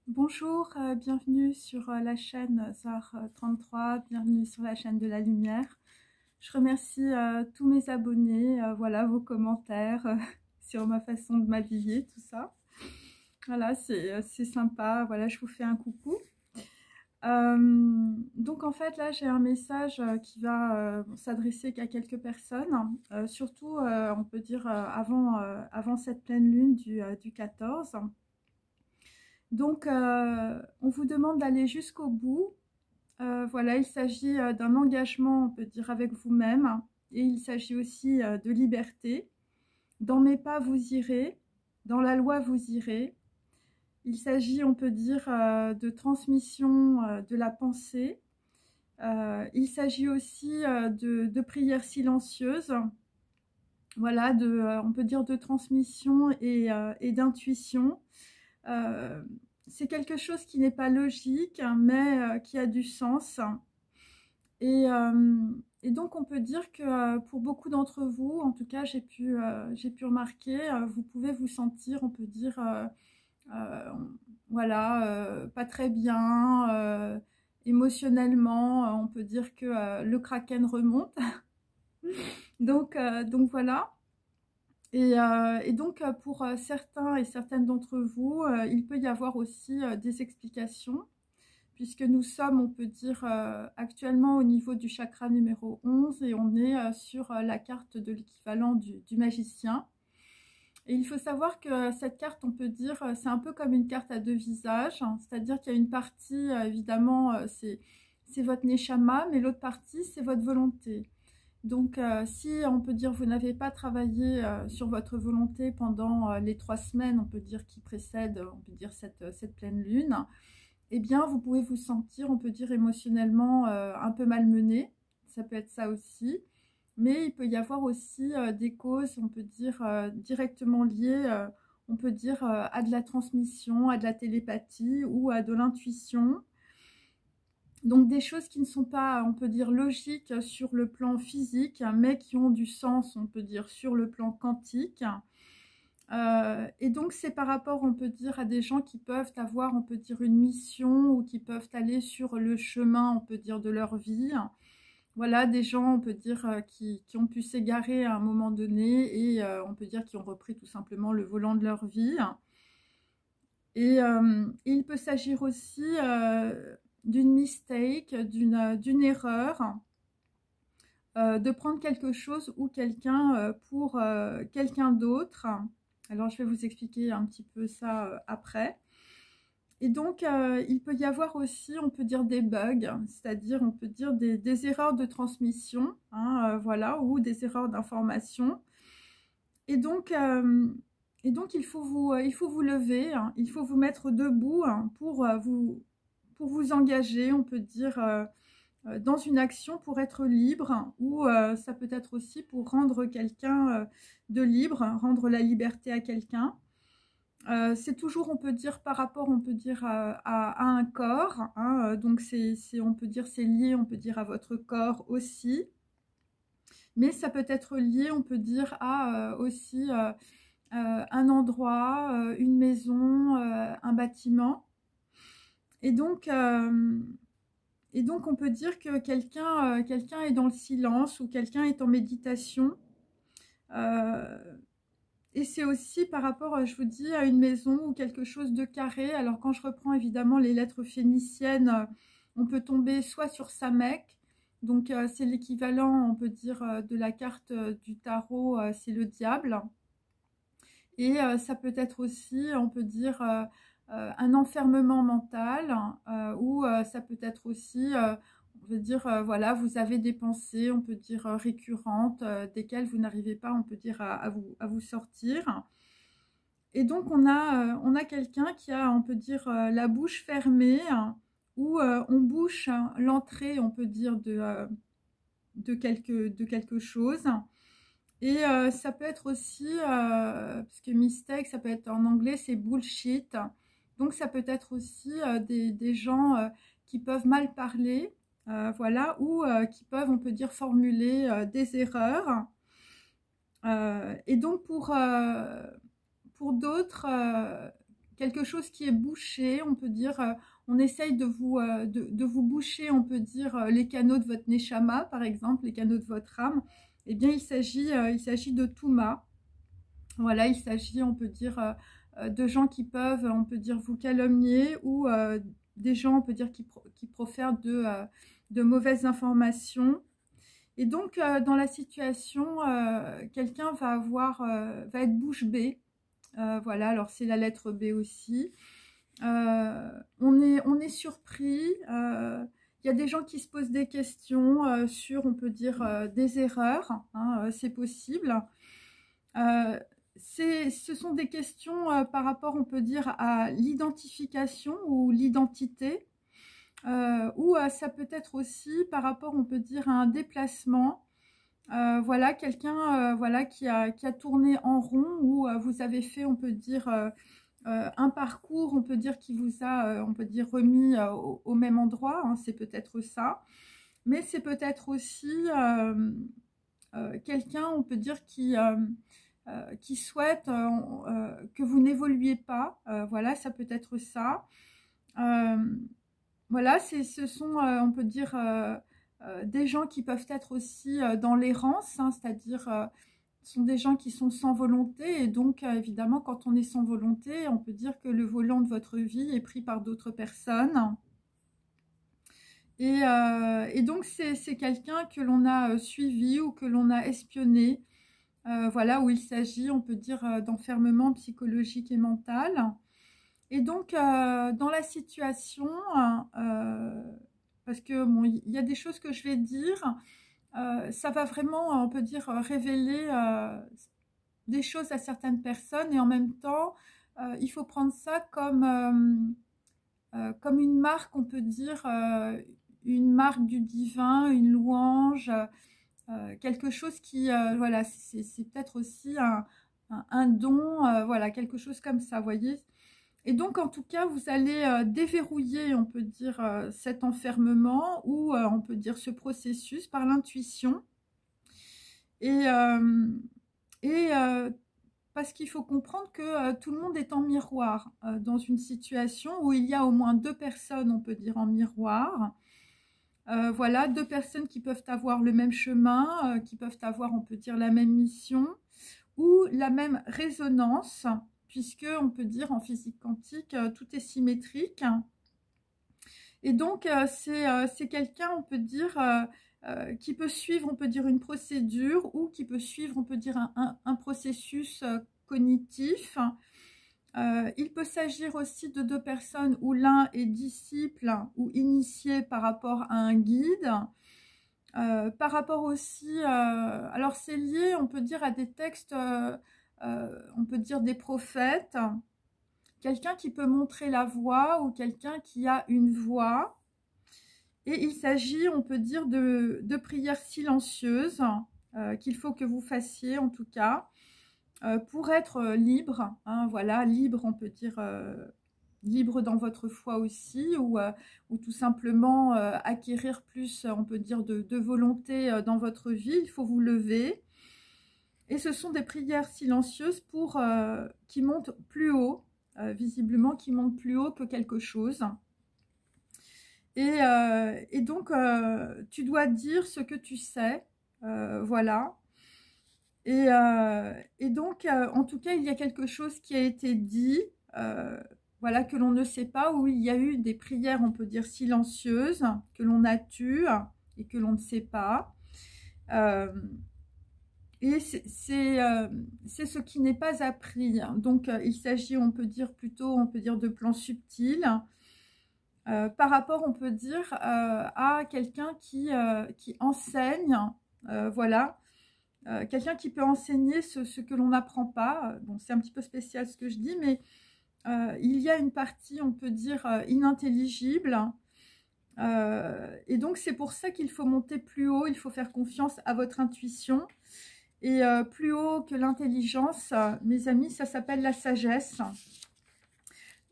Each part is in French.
Bonjour, bienvenue sur la chaîne Zahar 33, bienvenue sur la chaîne de la lumière. Je remercie tous mes abonnés, voilà vos commentaires sur ma façon de m'habiller, tout ça. Voilà, c'est sympa, voilà, je vous fais un coucou. Donc en fait là j'ai un message qui va s'adresser qu'à quelques personnes, surtout on peut dire avant cette pleine lune du 14. Donc, on vous demande d'aller jusqu'au bout. Voilà, il s'agit d'un engagement, on peut dire, avec vous-même. Et il s'agit aussi de liberté. Dans mes pas, vous irez. Dans la loi, vous irez. Il s'agit, on peut dire, de transmission de la pensée. Il s'agit aussi de prières silencieuses. Voilà, on peut dire de transmission et d'intuition. Euh, c'est quelque chose qui n'est pas logique, mais qui a du sens. Et, euh, et donc, on peut dire que pour beaucoup d'entre vous, en tout cas, j'ai pu remarquer, vous pouvez vous sentir, on peut dire, euh, voilà, pas très bien, émotionnellement, on peut dire que le kraken remonte. Donc voilà. Et donc, pour certains et certaines d'entre vous, il peut y avoir aussi des explications, puisque nous sommes, on peut dire, actuellement au niveau du chakra numéro 11 et on est sur la carte de l'équivalent du magicien. Et il faut savoir que cette carte, on peut dire, c'est un peu comme une carte à deux visages, hein, c'est-à-dire qu'il y a une partie, évidemment, c'est votre neshama, mais l'autre partie, c'est votre volonté. Donc, si on peut dire vous n'avez pas travaillé sur votre volonté pendant les 3 semaines, on peut dire qui précèdent, on peut dire cette pleine lune, eh bien, vous pouvez vous sentir, on peut dire émotionnellement un peu malmené. Ça peut être ça aussi. Mais il peut y avoir aussi des causes, on peut dire directement liées, on peut dire à de la transmission, à de la télépathie ou à de l'intuition. Donc des choses qui ne sont pas, on peut dire, logiques sur le plan physique, mais qui ont du sens, on peut dire, sur le plan quantique. Et donc c'est par rapport, on peut dire, à des gens qui peuvent avoir, on peut dire, une mission ou qui peuvent aller sur le chemin, on peut dire, de leur vie. Voilà, des gens, on peut dire, qui ont pu s'égarer à un moment donné et on peut dire qui ont repris tout simplement le volant de leur vie. Et il peut s'agir aussi d'une mistake, d'une erreur, de prendre quelque chose ou quelqu'un pour quelqu'un d'autre. Alors je vais vous expliquer un petit peu ça après. Et donc il peut y avoir aussi, on peut dire des bugs, c'est-à-dire on peut dire des erreurs de transmission, hein, voilà, ou des erreurs d'information. Et donc il faut vous lever, hein, il faut vous mettre debout hein, pour vous engager, on peut dire, dans une action pour être libre, ou ça peut être aussi pour rendre quelqu'un de libre, rendre la liberté à quelqu'un. C'est toujours, on peut dire, par rapport, on peut dire, à un corps, hein, donc on peut dire, c'est lié, on peut dire, à votre corps aussi, mais ça peut être lié, on peut dire, à aussi un endroit, une maison, un bâtiment. Et donc, on peut dire que quelqu'un est dans le silence ou quelqu'un est en méditation. Euh, et c'est aussi par rapport, je vous dis, à une maison ou quelque chose de carré. Alors quand je reprends évidemment les lettres phéniciennes, on peut tomber soit sur Samek, donc c'est l'équivalent, on peut dire, de la carte du tarot, c'est le diable. Et ça peut être aussi, on peut dire, un enfermement mental, ou ça peut être aussi, on peut dire, voilà, vous avez des pensées, on peut dire, récurrentes, desquelles vous n'arrivez pas, on peut dire, à vous sortir. Et donc, on a quelqu'un qui a, on peut dire, la bouche fermée, où on bouche l'entrée, on peut dire, de quelque chose. Et ça peut être aussi, parce que mistake, ça peut être en anglais, c'est bullshit. Donc ça peut être aussi des gens qui peuvent mal parler, voilà, ou qui peuvent, on peut dire, formuler des erreurs. Et donc pour d'autres quelque chose qui est bouché, on peut dire, on essaye de vous boucher, on peut dire, les canaux de votre neshama, par exemple, les canaux de votre âme. Eh bien, il s'agit de Touma. Voilà, il s'agit, on peut dire, de gens qui peuvent, on peut dire, vous calomnier, ou des gens, on peut dire, qui profèrent de mauvaises informations. Et donc, dans la situation, quelqu'un va être bouche bée. Voilà, alors c'est la lettre B aussi. On est surpris. Il y a des gens qui se posent des questions sur, on peut dire, des erreurs. Hein, c'est possible. Ce sont des questions par rapport, on peut dire, à l'identification ou l'identité. Ou ça peut être aussi par rapport, on peut dire, à un déplacement. Voilà, quelqu'un voilà, qui a tourné en rond, ou vous avez fait, on peut dire, un parcours, on peut dire, qui vous a, on peut dire, remis au même endroit. Hein, c'est peut-être ça. Mais c'est peut-être aussi quelqu'un, on peut dire, qui souhaite que vous n'évoluiez pas. Voilà, ça peut être ça. Voilà, ce sont, on peut dire, des gens qui peuvent être aussi dans l'errance, hein, c'est-à-dire, ce sont des gens qui sont sans volonté, et donc, évidemment, quand on est sans volonté, on peut dire que le volant de votre vie est pris par d'autres personnes. Et donc, c'est quelqu'un que l'on a suivi ou que l'on a espionné, voilà, où il s'agit, on peut dire, d'enfermement psychologique et mental. Et donc, dans la situation, parce que bon, il y a des choses que je vais dire, ça va vraiment, on peut dire, révéler des choses à certaines personnes, et en même temps, il faut prendre ça comme une marque, on peut dire, une marque du divin, une louange, quelque chose qui, voilà, c'est peut-être aussi un don, voilà, quelque chose comme ça, vous voyez. Et donc, en tout cas, vous allez déverrouiller, on peut dire, cet enfermement, ou on peut dire ce processus par l'intuition. Et parce qu'il faut comprendre que tout le monde est en miroir dans une situation où il y a au moins 2 personnes, on peut dire, en miroir. Voilà, 2 personnes qui peuvent avoir le même chemin, qui peuvent avoir, on peut dire, la même mission ou la même résonance, puisque on peut dire en physique quantique, tout est symétrique. Et donc, c'est quelqu'un, on peut dire, qui peut suivre, on peut dire, une procédure, ou qui peut suivre, on peut dire, un processus cognitif. Il peut s'agir aussi de 2 personnes où l'un est disciple ou initié par rapport à un guide. Par rapport aussi, alors c'est lié, on peut dire, à des textes, on peut dire des prophètes, quelqu'un qui peut montrer la voie, ou quelqu'un qui a une voix. Et il s'agit, on peut dire, de prières silencieuses qu'il faut que vous fassiez, en tout cas, pour être libre, hein, voilà, libre, on peut dire, libre dans votre foi aussi, ou tout simplement acquérir plus, on peut dire, de volonté dans votre vie. Il faut vous lever. Et ce sont des prières silencieuses qui montent plus haut, visiblement, qui montent plus haut que quelque chose. Et donc, tu dois dire ce que tu sais, voilà. Et donc, en tout cas, il y a quelque chose qui a été dit, voilà, que l'on ne sait pas, où il y a eu des prières, on peut dire, silencieuses, que l'on a tues et que l'on ne sait pas. Et c'est ce qui n'est pas appris. Donc, il s'agit, on peut dire, plutôt, on peut dire, de plans subtils, par rapport, on peut dire, à quelqu'un qui enseigne, voilà, quelqu'un qui peut enseigner ce que l'on n'apprend pas. Bon, c'est un petit peu spécial ce que je dis, mais il y a une partie, on peut dire, inintelligible. Et donc, c'est pour ça qu'il faut monter plus haut, il faut faire confiance à votre intuition. Et plus haut que l'intelligence, mes amis, ça s'appelle la sagesse.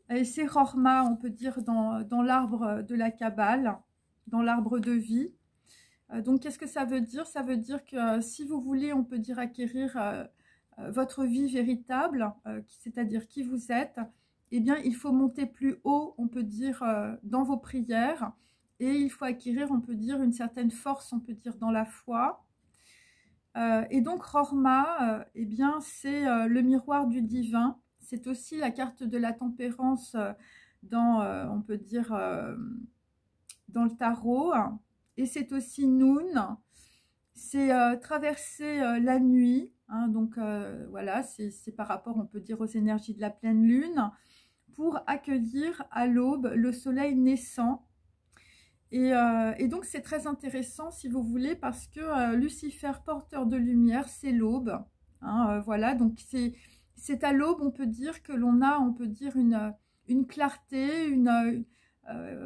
Et c'est Rorma, on peut dire, dans l'arbre de la Kabbale, dans l'arbre de vie. Donc, qu'est-ce que ça veut dire? Ça veut dire que si vous voulez, on peut dire, acquérir votre vie véritable, c'est-à-dire qui vous êtes, eh bien, il faut monter plus haut, on peut dire, dans vos prières. Et il faut acquérir, on peut dire, une certaine force, on peut dire, dans la foi. Et donc, Rorma, eh bien, c'est le miroir du divin. C'est aussi la carte de la tempérance dans, on peut dire, dans le tarot. Et c'est aussi Noun. C'est traverser la nuit. Hein, donc, voilà, c'est par rapport, on peut dire, aux énergies de la pleine lune, pour accueillir à l'aube le soleil naissant. Et donc, c'est très intéressant, si vous voulez, parce que Lucifer, porteur de lumière, c'est l'aube. Hein, voilà, donc c'est à l'aube, on peut dire, que l'on a, on peut dire, une clarté,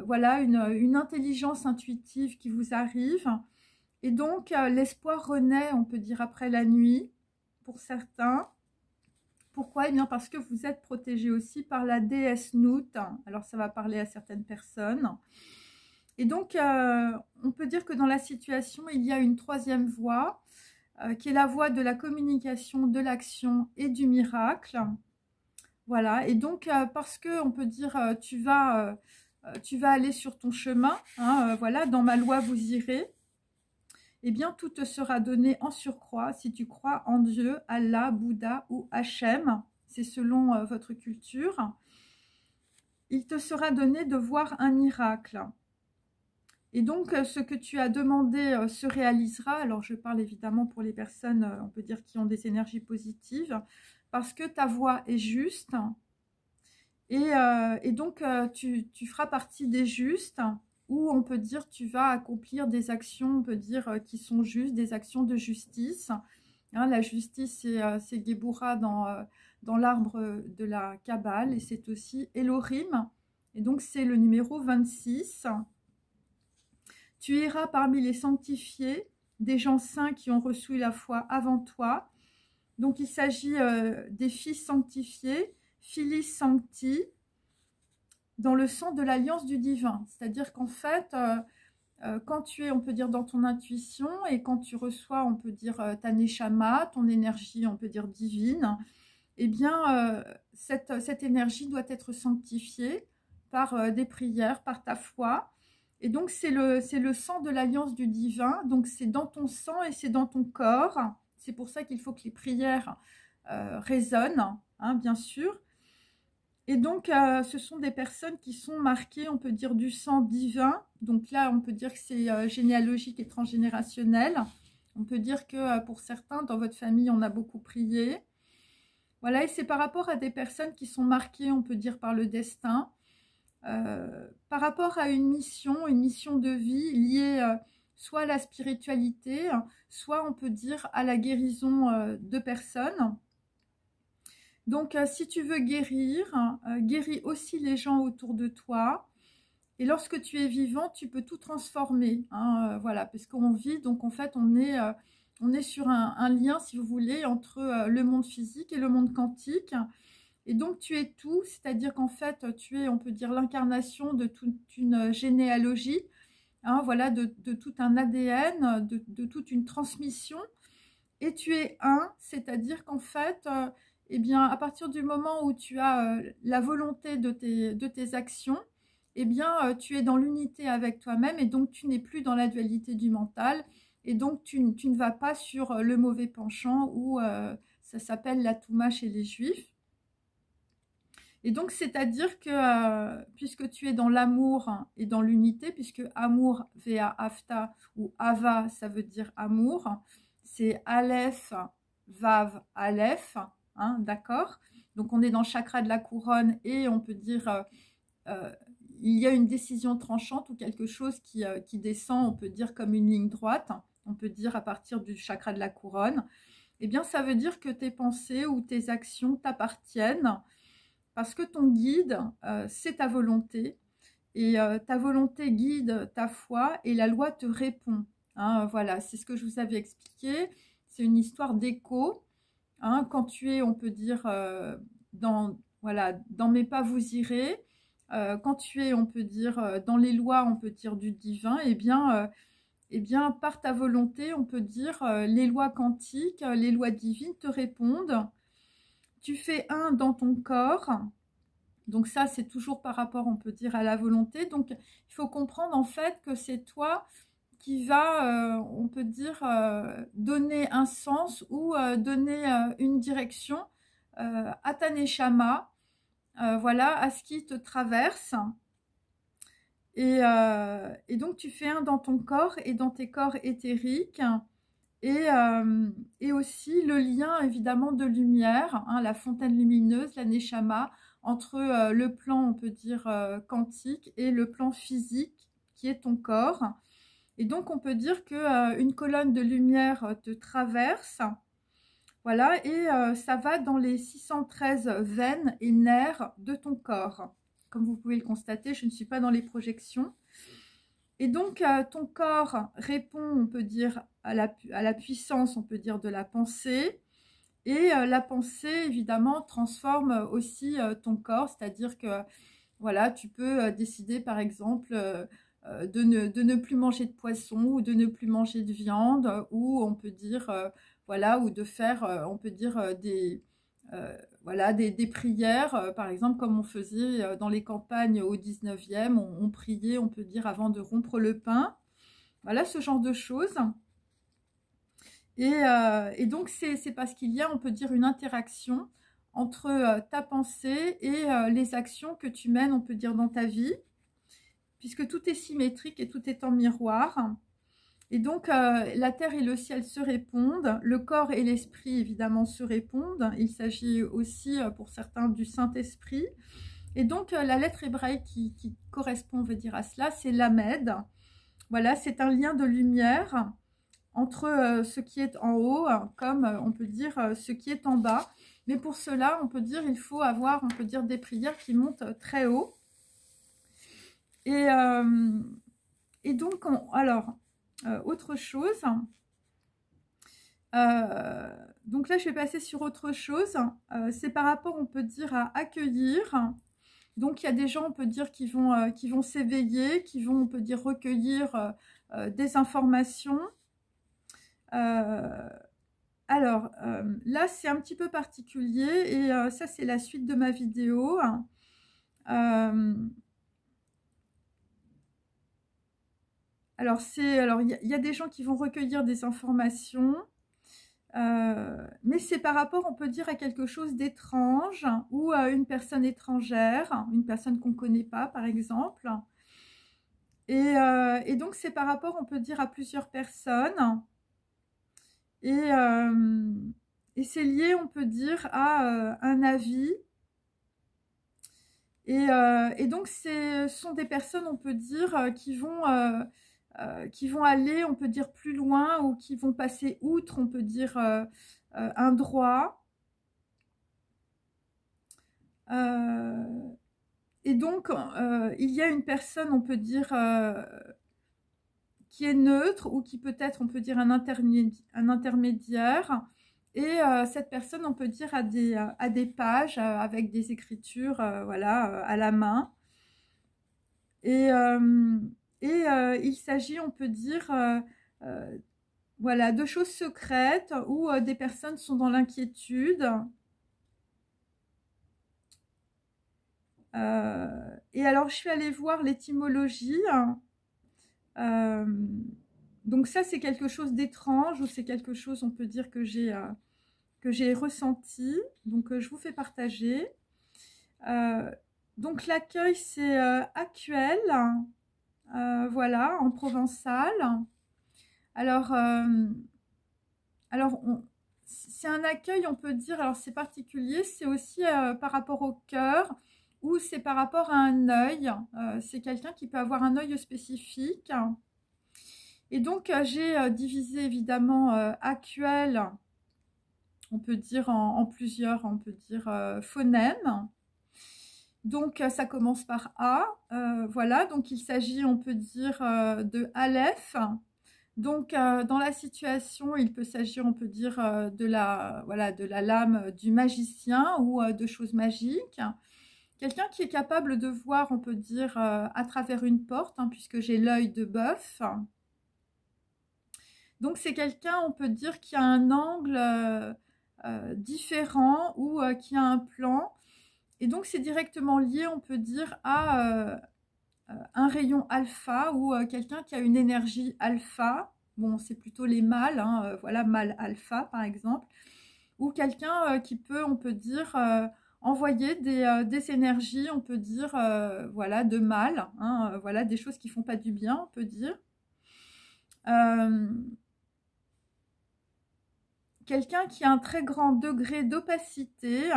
voilà, une intelligence intuitive qui vous arrive. Et donc, l'espoir renaît, on peut dire, après la nuit, pour certains. Pourquoi? Eh bien, parce que vous êtes protégé aussi par la déesse Nout. Alors, ça va parler à certaines personnes. Et donc, on peut dire que dans la situation, il y a une troisième voie, qui est la voie de la communication, de l'action et du miracle. Voilà, et donc, parce que, on peut dire, tu vas aller sur ton chemin, hein, voilà, dans ma loi vous irez, eh bien, tout te sera donné en surcroît si tu crois en Dieu, Allah, Bouddha ou Hachem, c'est selon votre culture. Il te sera donné de voir un miracle. Et donc, ce que tu as demandé se réalisera. Alors, je parle évidemment pour les personnes, on peut dire, qui ont des énergies positives, parce que ta voix est juste. Et donc, tu feras partie des justes, où on peut dire tu vas accomplir des actions, on peut dire, qui sont justes, des actions de justice. Hein, la justice, c'est Géboura dans l'arbre de la Kabbale, et c'est aussi Elohim. Et donc, c'est le numéro 26. Tu iras parmi les sanctifiés, des gens saints qui ont reçu la foi avant toi. Donc, il s'agit des fils sanctifiés, Filis Sancti, dans le sang de l'alliance du divin. C'est-à-dire qu'en fait, quand tu es, on peut dire, dans ton intuition, et quand tu reçois, on peut dire, ta neshama, ton énergie, on peut dire, divine, eh bien, cette énergie doit être sanctifiée par des prières, par ta foi. Et donc, c'est le sang de l'alliance du divin. Donc, c'est dans ton sang et c'est dans ton corps. C'est pour ça qu'il faut que les prières résonnent, hein, bien sûr. Et donc, ce sont des personnes qui sont marquées, on peut dire, du sang divin. Donc là, on peut dire que c'est généalogique et transgénérationnel. On peut dire que pour certains, dans votre famille, on a beaucoup prié. Voilà, et c'est par rapport à des personnes qui sont marquées, on peut dire, par le destin. Par rapport à une mission de vie liée soit à la spiritualité, soit on peut dire à la guérison de personnes. Donc si tu veux guérir, guéris aussi les gens autour de toi. Et lorsque tu es vivant, tu peux tout transformer. Hein, voilà, parce qu'on vit, donc en fait on est sur un lien, si vous voulez, entre le monde physique et le monde quantique. Et donc, tu es tout, c'est-à-dire qu'en fait, tu es, on peut dire, l'incarnation de toute une généalogie, hein, voilà, de tout un ADN, de toute une transmission. Et tu es un, c'est-à-dire qu'en fait, eh bien, à partir du moment où tu as la volonté de tes actions, eh bien, tu es dans l'unité avec toi-même et donc tu n'es plus dans la dualité du mental. Et donc, tu ne vas pas sur le mauvais penchant où ça s'appelle la Touma chez les Juifs. Et donc, c'est-à-dire que puisque tu es dans l'amour et dans l'unité, puisque amour, Vea Afta, ou Ava, ça veut dire amour, c'est Aleph, Vav, Aleph, hein, d'accord? Donc, on est dans le chakra de la couronne et on peut dire, il y a une décision tranchante ou quelque chose qui descend, on peut dire comme une ligne droite, on peut dire à partir du chakra de la couronne. Eh bien, ça veut dire que tes pensées ou tes actions t'appartiennent, parce que ton guide, c'est ta volonté, et ta volonté guide ta foi, et la loi te répond. Hein, voilà, c'est ce que je vous avais expliqué, c'est une histoire d'écho. Hein, quand tu es, on peut dire, voilà, dans mes pas vous irez, quand tu es, on peut dire, dans les lois, on peut dire, du divin, eh bien, par ta volonté, on peut dire, les lois quantiques, les lois divines te répondent. Tu fais un dans ton corps, Donc ça, c'est toujours par rapport, on peut dire, à la volonté. Donc, il faut comprendre en fait que c'est toi qui va, on peut dire, donner un sens ou donner une direction à ta neshama, voilà, à ce qui te traverse. Et donc, tu fais un dans ton corps et dans tes corps éthériques. Et aussi le lien, évidemment, de lumière, hein, la fontaine lumineuse, la neshama, entre le plan, on peut dire, quantique et le plan physique, qui est ton corps. Et donc, on peut dire qu'une colonne de lumière te traverse, voilà, et ça va dans les 613 veines et nerfs de ton corps. Comme vous pouvez le constater, je ne suis pas dans les projections. Et donc, ton corps répond, on peut dire, à la puissance, on peut dire, de la pensée. Et la pensée, évidemment, transforme aussi ton corps. C'est-à-dire que, voilà, tu peux décider, par exemple, de ne plus manger de poisson ou de ne plus manger de viande. Ou on peut dire, voilà, ou de faire, on peut dire, voilà, des prières, par exemple, comme on faisait dans les campagnes au 19e, on priait, on peut dire, avant de rompre le pain. Voilà, ce genre de choses. Et donc, c'est parce qu'il y a, on peut dire, une interaction entre ta pensée et les actions que tu mènes, on peut dire, dans ta vie, puisque tout est symétrique et tout est en miroir. Et donc, la terre et le ciel se répondent, le corps et l'esprit, évidemment, se répondent. Il s'agit aussi, pour certains, du Saint-Esprit. Et donc, la lettre hébraïque qui correspond, on veut dire, à cela, c'est l'Amed. Voilà, c'est un lien de lumière entre ce qui est en haut, comme on peut dire ce qui est en bas. Mais pour cela, on peut dire, il faut avoir, on peut dire, des prières qui montent très haut. Et donc, alors... autre chose. Donc là, je vais passer sur autre chose. C'est par rapport, on peut dire, à accueillir. Donc, il y a des gens, on peut dire, qui vont s'éveiller, qui vont, on peut dire, recueillir des informations. Alors, là, c'est un petit peu particulier et ça, c'est la suite de ma vidéo. Alors, il y a des gens qui vont recueillir des informations, mais c'est par rapport, on peut dire, à quelque chose d'étrange ou à une personne étrangère, une personne qu'on ne connaît pas, par exemple. Et donc, c'est par rapport, on peut dire, à plusieurs personnes. Et c'est lié, on peut dire, à un avis. Et donc, ce sont des personnes, on peut dire, qui vont aller, on peut dire, plus loin ou qui vont passer outre, on peut dire, un droit. Et donc, il y a une personne, on peut dire, qui est neutre ou qui peut être, on peut dire, un intermédiaire. Et cette personne, on peut dire, a des pages avec des écritures, voilà, à la main. Et il s'agit, on peut dire, voilà, de choses secrètes où des personnes sont dans l'inquiétude. Et alors, je suis allée voir l'étymologie. Donc ça, c'est quelque chose d'étrange ou c'est quelque chose, on peut dire, que j'ai ressenti. Donc, je vous fais partager. Donc, l'accueil, c'est actuel. Voilà, en provençal. Alors c'est un accueil, on peut dire, alors c'est particulier, c'est aussi par rapport au cœur ou c'est par rapport à un œil. C'est quelqu'un qui peut avoir un œil spécifique. Et donc, j'ai divisé évidemment actuel, on peut dire en plusieurs, on peut dire phonèmes. Donc, ça commence par A. Voilà, donc il s'agit, on peut dire, de Aleph. Donc, dans la situation, il peut s'agir, on peut dire, voilà, de la lame du magicien ou de choses magiques. Quelqu'un qui est capable de voir, on peut dire, à travers une porte, hein, puisque j'ai l'œil de bœuf. Donc, c'est quelqu'un, on peut dire, qui a un angle différent ou qui a un plan. Et donc, c'est directement lié, on peut dire, à un rayon alpha ou quelqu'un qui a une énergie alpha. Bon, c'est plutôt les mâles, hein, voilà, mâle alpha, par exemple. Ou quelqu'un qui peut, on peut dire, envoyer des énergies, on peut dire, voilà, de mal, hein, voilà, des choses qui font pas du bien, on peut dire. Quelqu'un qui a un très grand degré d'opacité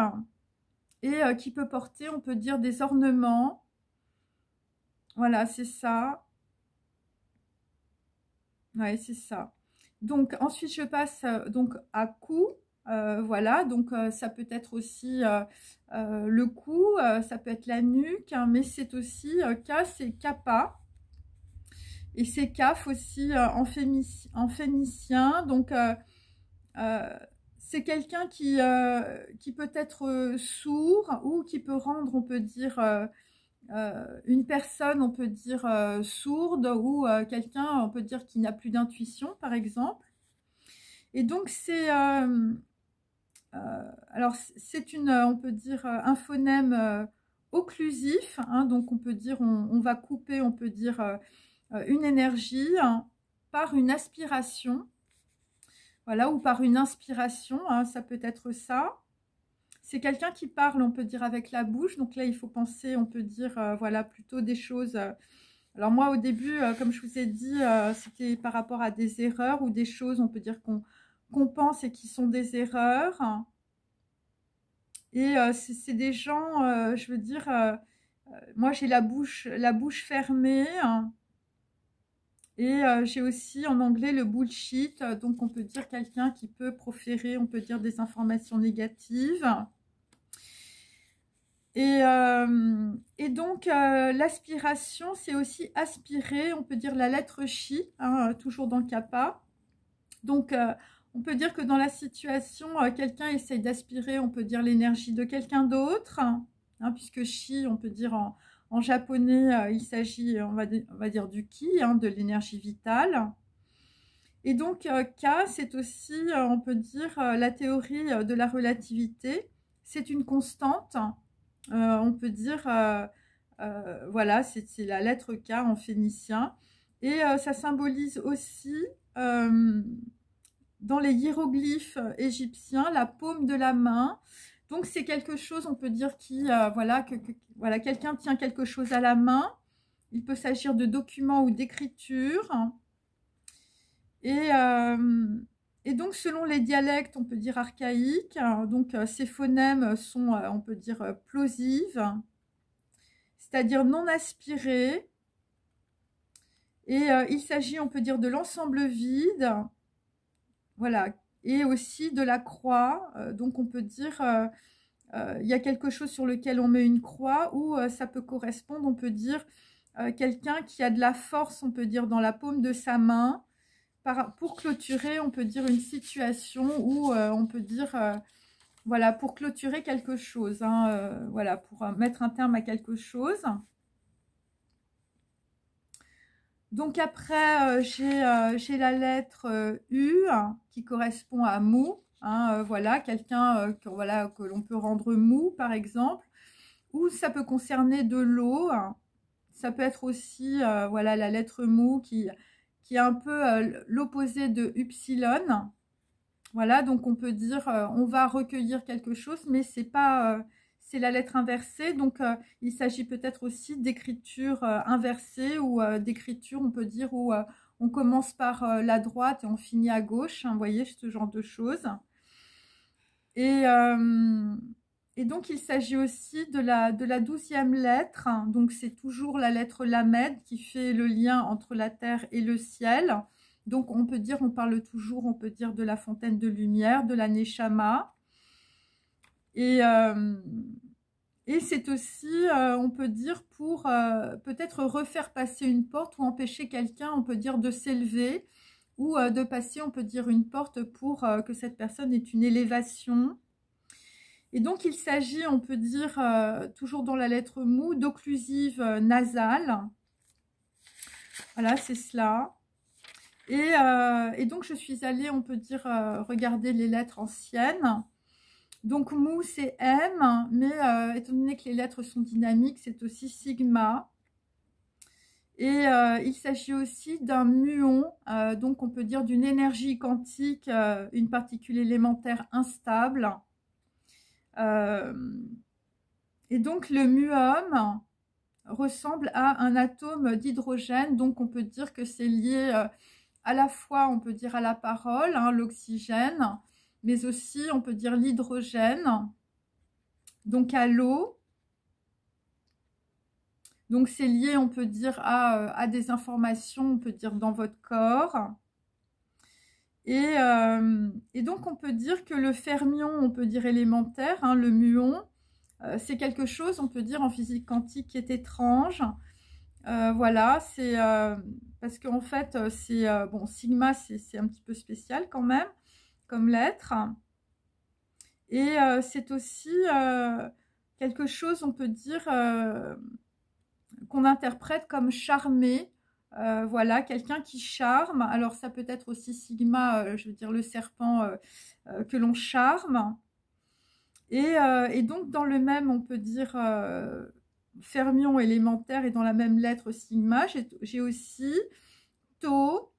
et qui peut porter, on peut dire, des ornements. Voilà, c'est ça. Ouais, c'est ça. Donc, ensuite, je passe donc à cou. Voilà, donc ça peut être aussi le cou, ça peut être la nuque, hein, mais c'est aussi Ka, c'est kappa. Et c'est kaf aussi en phénicien. Donc, c'est quelqu'un qui peut être sourd ou qui peut rendre, on peut dire, une personne, on peut dire, sourde ou quelqu'un, on peut dire, qui n'a plus d'intuition, par exemple. Et donc, c'est... alors, c'est on peut dire, un phonème occlusif. Hein, donc, on peut dire, on va couper, on peut dire, une énergie hein, par une aspiration. Voilà, ou par une inspiration, hein, ça peut être ça. C'est quelqu'un qui parle, on peut dire, avec la bouche. Donc là, il faut penser, on peut dire, voilà, plutôt des choses. Alors moi, au début, comme je vous ai dit, c'était par rapport à des erreurs ou des choses, on peut dire, qu'on pense et qui sont des erreurs. Et c'est des gens, je veux dire, moi, j'ai la bouche fermée. Et j'ai aussi en anglais le bullshit, donc on peut dire quelqu'un qui peut proférer, on peut dire des informations négatives. Et donc l'aspiration, c'est aussi aspirer, on peut dire la lettre chi, hein, toujours dans le kappa. Donc on peut dire que dans la situation, quelqu'un essaye d'aspirer, on peut dire l'énergie de quelqu'un d'autre, hein, puisque chi, on peut dire en japonais, il s'agit, on va dire du ki, hein, de l'énergie vitale. Et donc, Ka, c'est aussi, on peut dire, la théorie de la relativité. C'est une constante, on peut dire, voilà, c'est la lettre K en phénicien. Et ça symbolise aussi, dans les hiéroglyphes égyptiens, la paume de la main. Donc c'est quelque chose, on peut dire, qui, voilà, voilà, quelqu'un tient quelque chose à la main. Il peut s'agir de documents ou d'écriture. Et donc, selon les dialectes, on peut dire archaïques, donc ces phonèmes sont, on peut dire, plosives, c'est-à-dire non aspirés. Et il s'agit, on peut dire, de l'ensemble vide, voilà, et aussi de la croix. Donc, on peut dire... il y a quelque chose sur lequel on met une croix ou ça peut correspondre, on peut dire, quelqu'un qui a de la force, on peut dire, dans la paume de sa main pour clôturer, on peut dire, une situation où on peut dire, voilà, pour clôturer quelque chose, hein, voilà, pour mettre un terme à quelque chose. Donc après, j'ai la lettre U qui correspond à mou. Hein, voilà, quelqu'un voilà, que l'on peut rendre mou, par exemple. Ou ça peut concerner de l'eau. Ça peut être aussi voilà, la lettre mou qui est un peu l'opposé de upsilon. Voilà, donc on peut dire on va recueillir quelque chose, mais c'est pas... c'est la lettre inversée, donc il s'agit peut-être aussi d'écriture inversée ou d'écriture, on peut dire, où on commence par la droite et on finit à gauche, hein, vous voyez, ce genre de choses. Et donc, il s'agit aussi de la 12e lettre, hein, donc c'est toujours la lettre Lamed qui fait le lien entre la terre et le ciel. Donc, on peut dire, on parle toujours, on peut dire de la fontaine de lumière, de la Neshama. Et c'est aussi, on peut dire, pour peut-être refaire passer une porte ou empêcher quelqu'un, on peut dire, de s'élever ou de passer, on peut dire, une porte pour que cette personne ait une élévation. Et donc, il s'agit, on peut dire, toujours dans la lettre mou, d'occlusive nasale. Voilà, c'est cela. Et donc, je suis allée, on peut dire, regarder les lettres anciennes. Donc Mu c'est M, mais étant donné que les lettres sont dynamiques, c'est aussi sigma. Et il s'agit aussi d'un muon, donc on peut dire d'une énergie quantique, une particule élémentaire instable. Et donc le muon ressemble à un atome d'hydrogène, donc on peut dire que c'est lié à la fois, on peut dire à la parole, hein, l'oxygène, mais aussi on peut dire l'hydrogène, donc à l'eau. Donc c'est lié, on peut dire, à des informations, on peut dire, dans votre corps. Et donc on peut dire que le fermion, on peut dire élémentaire, hein, le muon, c'est quelque chose, on peut dire, en physique quantique qui est étrange. Voilà, c'est parce qu'en fait, c'est bon, sigma, c'est un petit peu spécial quand même, comme lettre. Et c'est aussi quelque chose, on peut dire, qu'on interprète comme charmé. Voilà, quelqu'un qui charme. Alors ça peut être aussi sigma, je veux dire le serpent que l'on charme. Et donc dans le même, on peut dire fermion élémentaire, et dans la même lettre sigma, j'ai aussi tau,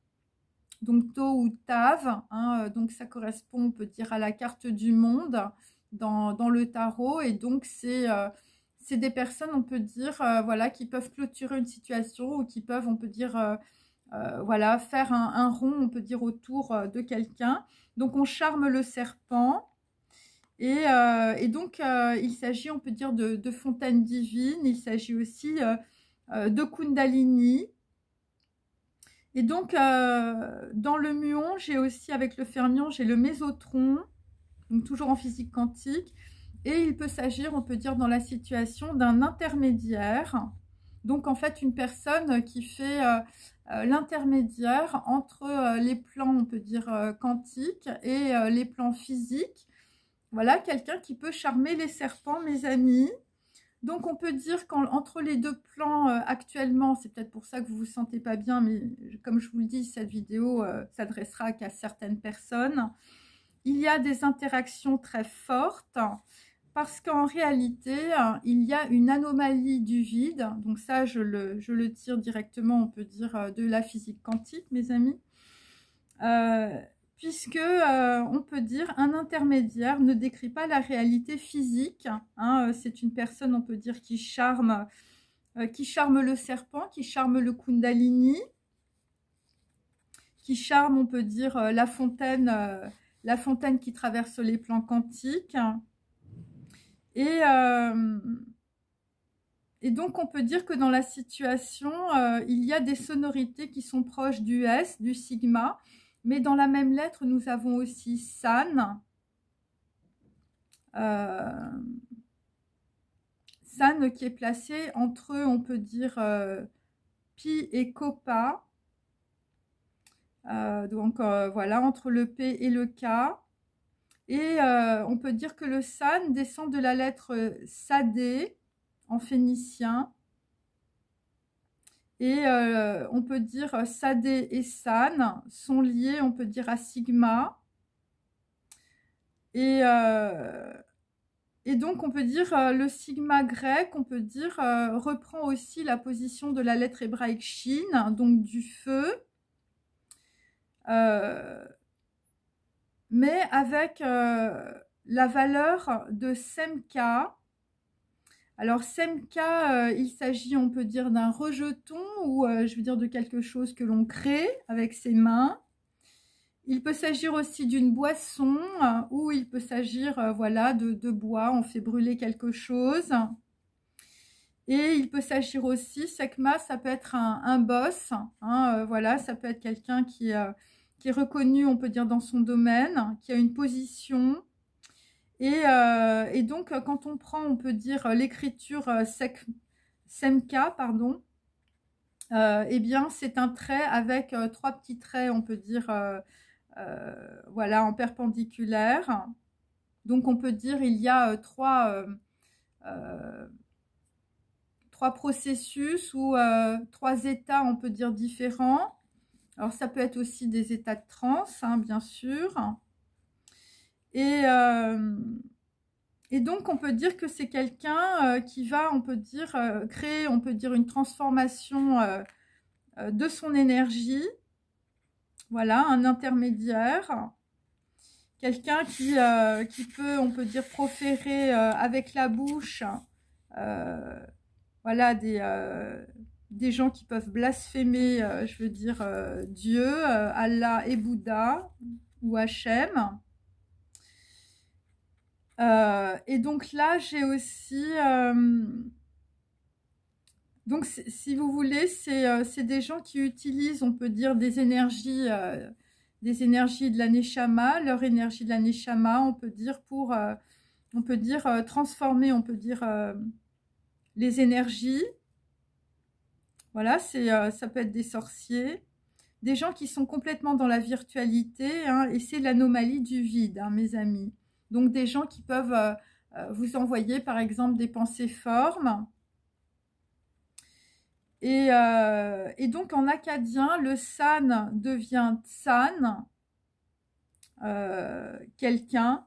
donc tau ou tav, hein, donc ça correspond, on peut dire, à la carte du monde dans le tarot. Et donc c'est des personnes, on peut dire, voilà, qui peuvent clôturer une situation, ou qui peuvent, on peut dire, voilà, faire un rond, on peut dire, autour de quelqu'un. Donc on charme le serpent. Et donc il s'agit, on peut dire, de fontaine divine. Il s'agit aussi de Kundalini. Et donc dans le muon, j'ai aussi, avec le fermion, j'ai le mésotron, donc toujours en physique quantique. Et il peut s'agir, on peut dire, dans la situation d'un intermédiaire. Donc en fait une personne qui fait l'intermédiaire entre les plans, on peut dire, quantiques, et les plans physiques. Voilà, quelqu'un qui peut charmer les serpents, mes amis. Donc on peut dire qu'entre les deux plans actuellement, c'est peut-être pour ça que vous vous sentez pas bien, mais comme je vous le dis, cette vidéo s'adressera qu'à certaines personnes. Il y a des interactions très fortes, parce qu'en réalité, il y a une anomalie du vide. Donc ça, je le tire directement, on peut dire, de la physique quantique, mes amis. Puisque on peut dire un intermédiaire ne décrit pas la réalité physique, hein, c'est une personne, on peut dire, qui charme le serpent, qui charme le Kundalini, qui charme, on peut dire, la fontaine qui traverse les plans quantiques. Et donc on peut dire que dans la situation, il y a des sonorités qui sont proches du S, du sigma. Mais dans la même lettre, nous avons aussi San. San qui est placé entre, on peut dire, Pi et Kopa. Donc voilà, entre le P et le K. Et on peut dire que le San descend de la lettre Sadé en phénicien. Et on peut dire Sadé et San sont liés, on peut dire, à sigma. Et donc on peut dire le sigma grec, on peut dire, reprend aussi la position de la lettre hébraïque Shin, donc du feu. Mais avec la valeur de Semka. Alors Semka, il s'agit, on peut dire, d'un rejeton, ou je veux dire de quelque chose que l'on crée avec ses mains. Il peut s'agir aussi d'une boisson, ou il peut s'agir voilà, de bois, on fait brûler quelque chose. Et il peut s'agir aussi, Sekma, ça peut être un boss, hein, voilà, ça peut être quelqu'un qui est reconnu, on peut dire, dans son domaine, qui a une position. Et donc, quand on prend, on peut dire, l'écriture Semka, pardon, eh bien, c'est un trait avec 3 petits traits, on peut dire, voilà, en perpendiculaire. Donc, on peut dire il y a trois processus, ou 3 états, on peut dire, différents. Alors, ça peut être aussi des états de transe, hein, bien sûr. Et Et donc, on peut dire que c'est quelqu'un qui va, on peut dire, créer, on peut dire, une transformation de son énergie. Voilà, un intermédiaire. Quelqu'un qui peut, on peut dire, proférer avec la bouche, voilà, des gens qui peuvent blasphémer, je veux dire, Dieu, Allah et Bouddha, ou Hachem. Et donc là, j'ai aussi... donc, si vous voulez, c'est des gens qui utilisent, on peut dire, des énergies de la Neshama, leur énergie de la Neshama, on peut dire, pour, on peut dire, transformer, on peut dire, les énergies. Voilà, ça peut être des sorciers, des gens qui sont complètement dans la virtualité, hein, et c'est l'anomalie du vide, hein, mes amis. Donc, des gens qui peuvent vous envoyer, par exemple, des pensées formes. Et donc, en acadien, le san devient tsan, quelqu'un.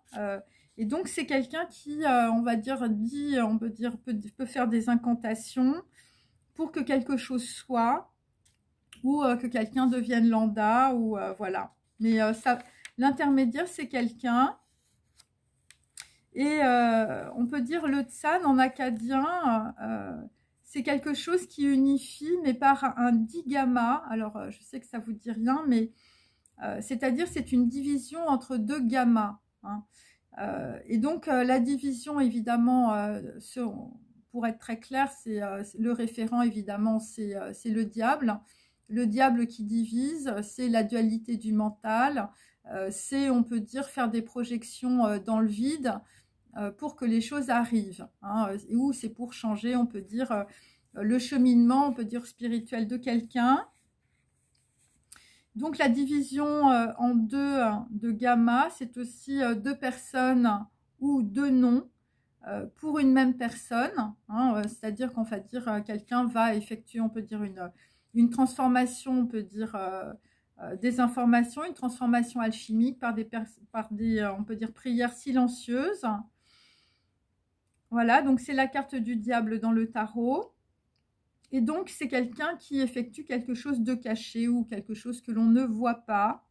Et donc, c'est quelqu'un qui, on va dire, dit, on peut dire, peut faire des incantations pour que quelque chose soit, ou que quelqu'un devienne lambda, ou voilà. Mais l'intermédiaire, c'est quelqu'un. Et on peut dire le tsan en acadien, c'est quelque chose qui unifie, mais par un digama. Alors, je sais que ça vous dit rien, mais c'est-à-dire c'est une division entre deux gammas. Hein. Et donc, la division, évidemment, pour être très clair, c'est le référent, évidemment, c'est le diable. Le diable qui divise, c'est la dualité du mental. C'est, on peut dire, faire des projections dans le vide pour que les choses arrivent. Hein, ou c'est pour changer, on peut dire, le cheminement, on peut dire, spirituel de quelqu'un. Donc, la division en deux de gamma, c'est aussi deux personnes ou deux noms pour une même personne. Hein, c'est-à-dire qu'on va dire quelqu'un va effectuer, on peut dire, une transformation, on peut dire, des informations, une transformation alchimique par des on peut dire, prières silencieuses. Voilà, donc c'est la carte du diable dans le tarot. Et donc, c'est quelqu'un qui effectue quelque chose de caché ou quelque chose que l'on ne voit pas.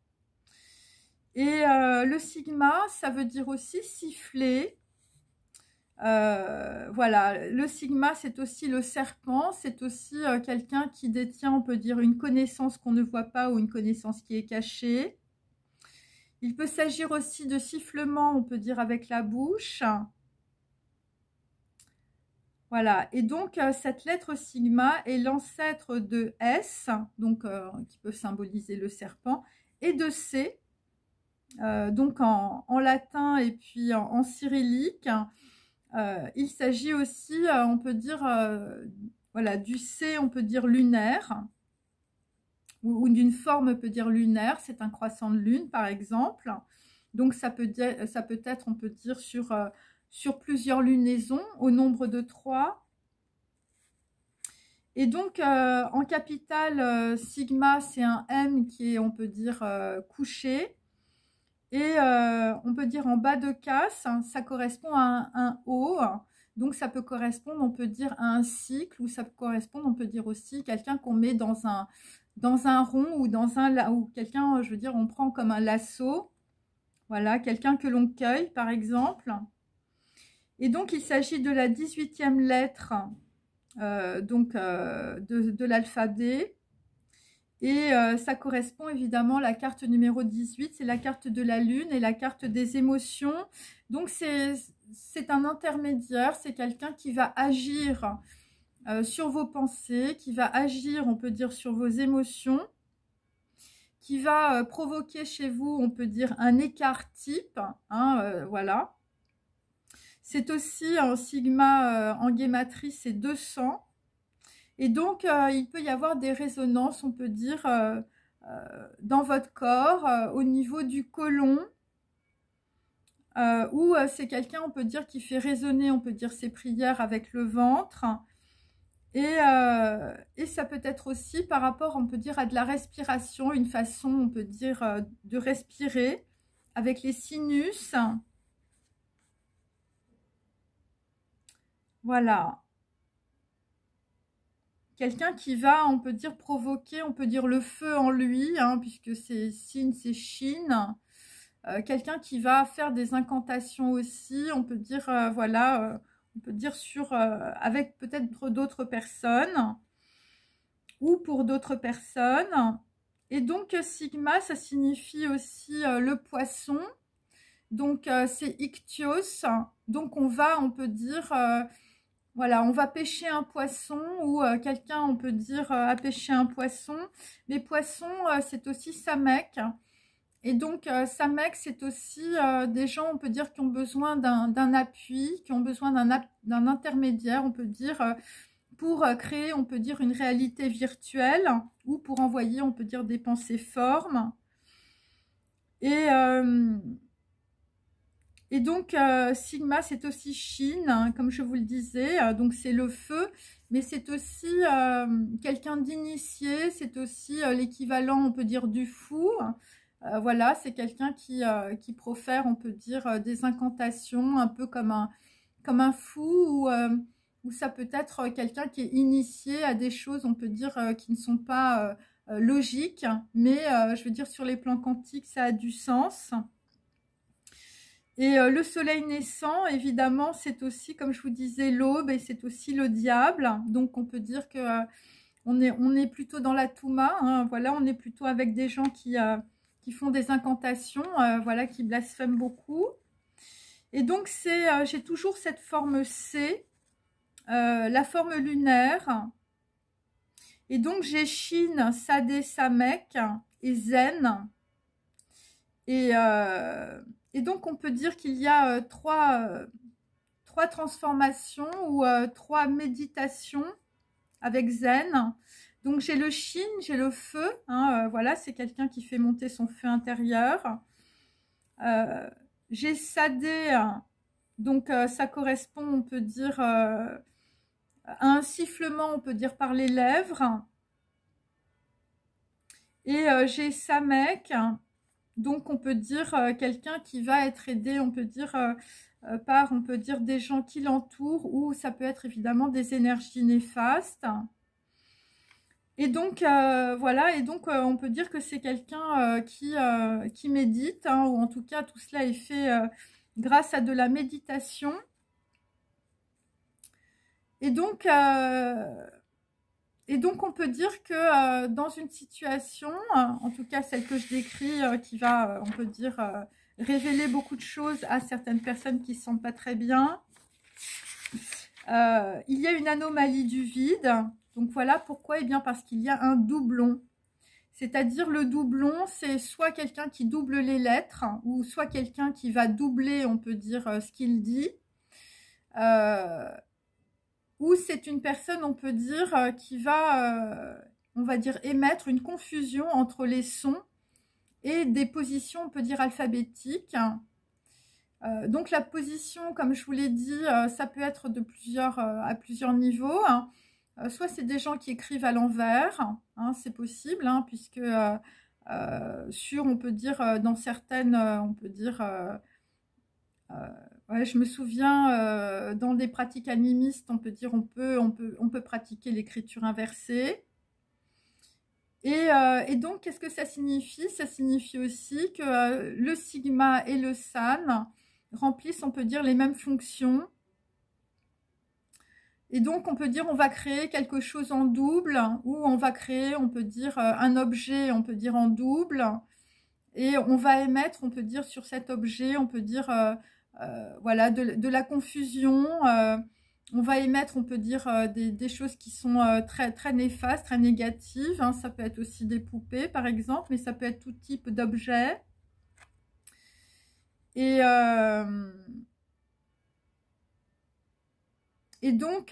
Et le sigma, ça veut dire aussi siffler. Voilà, le sigma, c'est aussi le serpent. C'est aussi quelqu'un qui détient, on peut dire, une connaissance qu'on ne voit pas ou une connaissance qui est cachée. Il peut s'agir aussi de sifflement, on peut dire, avec la bouche. Voilà, et donc cette lettre sigma est l'ancêtre de S, donc qui peut symboliser le serpent, et de C, donc en latin et puis en cyrillique. Il s'agit aussi, on peut dire, voilà, du C, on peut dire lunaire, ou d'une forme, on peut dire lunaire, c'est un croissant de lune par exemple. Donc ça peut être, on peut dire, sur plusieurs lunaisons, au nombre de 3. Et donc, en capitale, sigma, c'est un M qui est, on peut dire, couché. Et on peut dire en bas de casse, hein, ça correspond à un O. Donc, ça peut correspondre, on peut dire, à un cycle, ou ça peut correspondre, on peut dire aussi, quelqu'un qu'on met dans un rond, ou quelqu'un, je veux dire, on prend comme un lasso. Voilà, quelqu'un que l'on cueille, par exemple. Et donc, il s'agit de la 18e lettre de l'alphabet. Et ça correspond évidemment, la carte numéro 18, c'est la carte de la lune et la carte des émotions. Donc, c'est un intermédiaire, c'est quelqu'un qui va agir sur vos pensées, qui va agir, on peut dire, sur vos émotions, qui va provoquer chez vous, on peut dire, un écart type, hein, voilà. C'est aussi un sigma en guématrie, c'est 200. Et donc, il peut y avoir des résonances, on peut dire, dans votre corps, au niveau du côlon, où c'est quelqu'un, on peut dire, qui fait résonner, on peut dire, ses prières avec le ventre. Et ça peut être aussi par rapport, on peut dire, à de la respiration, une façon, on peut dire, de respirer avec les sinus. Voilà. Quelqu'un qui va, on peut dire, provoquer, on peut dire le feu en lui, hein, puisque c'est signe, c'est Chine. Quelqu'un qui va faire des incantations aussi, on peut dire, voilà, on peut dire sur, avec peut-être d'autres personnes ou pour d'autres personnes. Et donc, Sigma, ça signifie aussi le poisson. Donc, c'est Ichthyoos. Donc, on peut dire, voilà, on va pêcher un poisson ou quelqu'un, on peut dire, a pêché un poisson. Les poissons, c'est aussi Samek. Et donc, Samek, c'est aussi des gens, on peut dire, qui ont besoin d'un appui, qui ont besoin d'un intermédiaire, on peut dire, pour créer, on peut dire, une réalité virtuelle ou pour envoyer, on peut dire, des pensées formes. Et donc, Sigma, c'est aussi Chine, hein, comme je vous le disais, donc c'est le feu, mais c'est aussi quelqu'un d'initié, c'est aussi l'équivalent, on peut dire, du fou. Voilà, c'est quelqu'un qui profère, on peut dire, des incantations, un peu comme un fou, ou ça peut être quelqu'un qui est initié à des choses, on peut dire, qui ne sont pas logiques, mais je veux dire, sur les plans quantiques, ça a du sens. Et le soleil naissant, évidemment, c'est aussi, comme je vous disais, l'aube, et c'est aussi le diable. Donc, on peut dire que on est plutôt dans la Touma, hein, voilà, on est plutôt avec des gens qui font des incantations, voilà, qui blasphèment beaucoup. Et donc, j'ai toujours cette forme C, la forme lunaire. Et donc, j'ai Shin, Sadé, Samek et Zen. Et donc, on peut dire qu'il y a trois transformations ou trois méditations avec Zen. Donc, j'ai le Shin, j'ai le feu. Hein, voilà, c'est quelqu'un qui fait monter son feu intérieur. J'ai Sadé, donc ça correspond, on peut dire, à un sifflement, on peut dire, par les lèvres. Et j'ai Samek. Donc, on peut dire quelqu'un qui va être aidé, on peut dire, par, on peut dire, des gens qui l'entourent, ou ça peut être évidemment des énergies néfastes. Et donc, voilà, et donc, on peut dire que c'est quelqu'un qui médite, hein, ou en tout cas, tout cela est fait grâce à de la méditation. Et donc, on peut dire que dans une situation, en tout cas celle que je décris, qui va, on peut dire, révéler beaucoup de choses à certaines personnes qui ne se sentent pas très bien, il y a une anomalie du vide. Donc voilà pourquoi, eh bien parce qu'il y a un doublon. C'est-à-dire le doublon, c'est soit quelqu'un qui double les lettres, ou soit quelqu'un qui va doubler, on peut dire, ce qu'il dit. Ou c'est une personne, on peut dire, qui va, on va dire, émettre une confusion entre les sons et des positions, on peut dire, alphabétiques. Donc la position, comme je vous l'ai dit, ça peut être à plusieurs niveaux. Soit c'est des gens qui écrivent à l'envers, hein, c'est possible, hein, puisque on peut dire, dans certaines, on peut dire... ouais, je me souviens, dans des pratiques animistes, on peut dire, on peut pratiquer l'écriture inversée. Et donc, qu'est-ce que ça signifie? Ça signifie aussi que le sigma et le san remplissent, on peut dire, les mêmes fonctions. Et donc, on peut dire, on va créer quelque chose en double, ou on va créer, on peut dire, un objet, on peut dire, en double. Et on va émettre, on peut dire, sur cet objet, on peut dire... voilà, de la confusion. On va émettre, on peut dire, des choses qui sont très, très néfastes, très négatives. Hein. Ça peut être aussi des poupées, par exemple, mais ça peut être tout type d'objets. Et donc,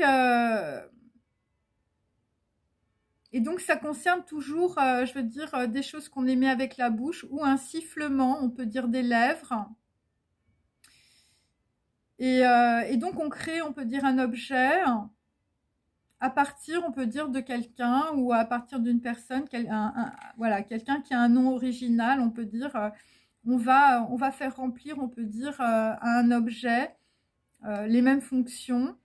ça concerne toujours, je veux dire, des choses qu'on émet avec la bouche, ou un sifflement, on peut dire, des lèvres. Et donc, on crée, on peut dire, un objet à partir, on peut dire, de quelqu'un, ou à partir d'une personne, voilà, quelqu'un qui a un nom original, on peut dire, on va faire remplir, on peut dire, à un objet les mêmes fonctions.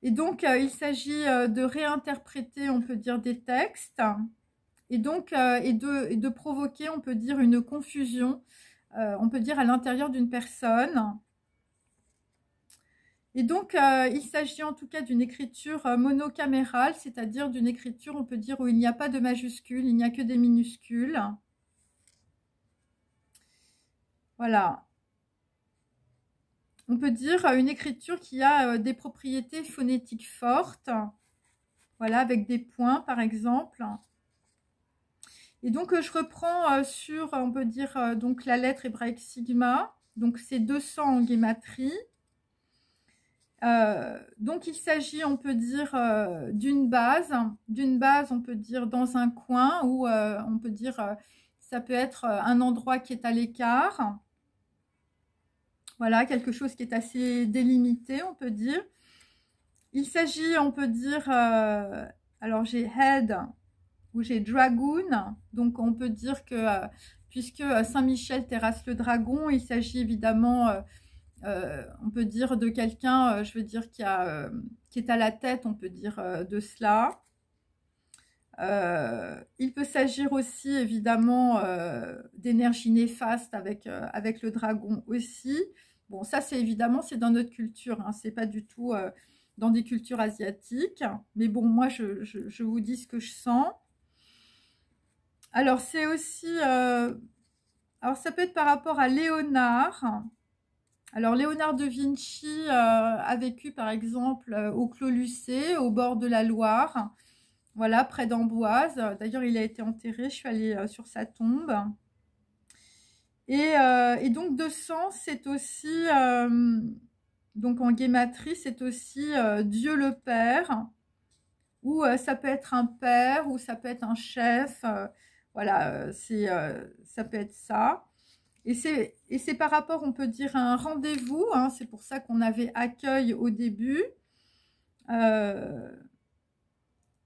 Et donc, il s'agit de réinterpréter, on peut dire, des textes, et donc et de provoquer, on peut dire, une confusion, on peut dire, à l'intérieur d'une personne. Et donc, il s'agit en tout cas d'une écriture monocamérale, c'est-à-dire d'une écriture, on peut dire, où il n'y a pas de majuscules, il n'y a que des minuscules. Voilà. On peut dire une écriture qui a des propriétés phonétiques fortes, voilà, avec des points par exemple. Et donc je reprends sur, on peut dire, donc la lettre hébraïque sigma, donc c'est 200 en guématrie. Donc il s'agit, on peut dire, d'une base, on peut dire dans un coin, ou on peut dire, ça peut être un endroit qui est à l'écart. Voilà, quelque chose qui est assez délimité, on peut dire. Il s'agit, on peut dire, alors j'ai head ou j'ai dragoon, donc on peut dire que puisque Saint-Michel terrasse le dragon, il s'agit évidemment, on peut dire, de quelqu'un, je veux dire, qui est à la tête, on peut dire, de cela. Il peut s'agir aussi évidemment d'énergie néfaste avec le dragon aussi. Bon, ça c'est évidemment, c'est dans notre culture, hein, c'est pas du tout dans des cultures asiatiques. Mais bon, moi je vous dis ce que je sens. Alors c'est aussi, alors ça peut être par rapport à Léonard. Alors Léonard de Vinci a vécu par exemple au Clos Lucé, au bord de la Loire. Voilà, près d'Amboise. D'ailleurs, il a été enterré. Je suis allée sur sa tombe. Et donc, 200, c'est aussi, donc en guématrie, c'est aussi Dieu le Père. Ou ça peut être un père, ou ça peut être un chef. Voilà, ça peut être ça. Et c'est par rapport, on peut dire, à un rendez-vous. Hein, c'est pour ça qu'on avait accueil au début.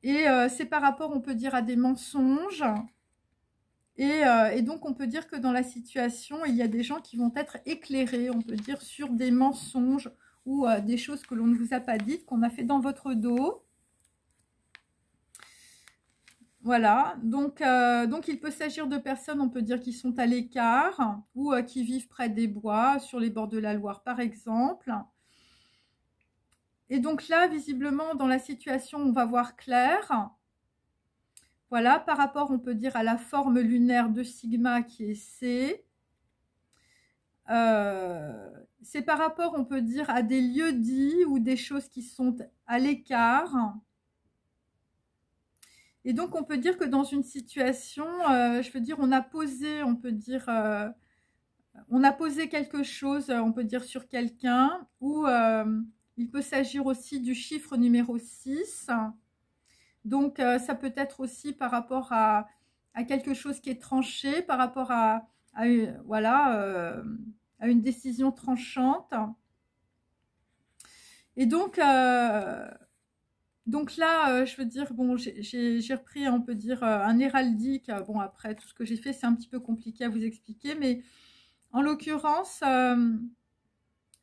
Et c'est par rapport, on peut dire, à des mensonges. Et donc, on peut dire que dans la situation, il y a des gens qui vont être éclairés, on peut dire, sur des mensonges ou des choses que l'on ne vous a pas dites, qu'on a fait dans votre dos. Voilà, donc il peut s'agir de personnes, on peut dire, qui sont à l'écart ou qui vivent près des bois, sur les bords de la Loire, par exemple. Et donc là, visiblement, dans la situation, on va voir clair. Voilà, par rapport, on peut dire, à la forme lunaire de sigma qui est C. C'est par rapport, on peut dire, à des lieux dits ou des choses qui sont à l'écart. Et donc, on peut dire que dans une situation, je veux dire, on a posé, on peut dire, on a posé quelque chose, on peut dire, sur quelqu'un, ou il peut s'agir aussi du chiffre numéro 6. Donc, ça peut être aussi par rapport à quelque chose qui est tranché, par rapport à voilà, à une décision tranchante. Et donc là, je veux dire, bon, j'ai repris, on peut dire, un héraldique. Bon, après, tout ce que j'ai fait, c'est un petit peu compliqué à vous expliquer, mais en l'occurrence,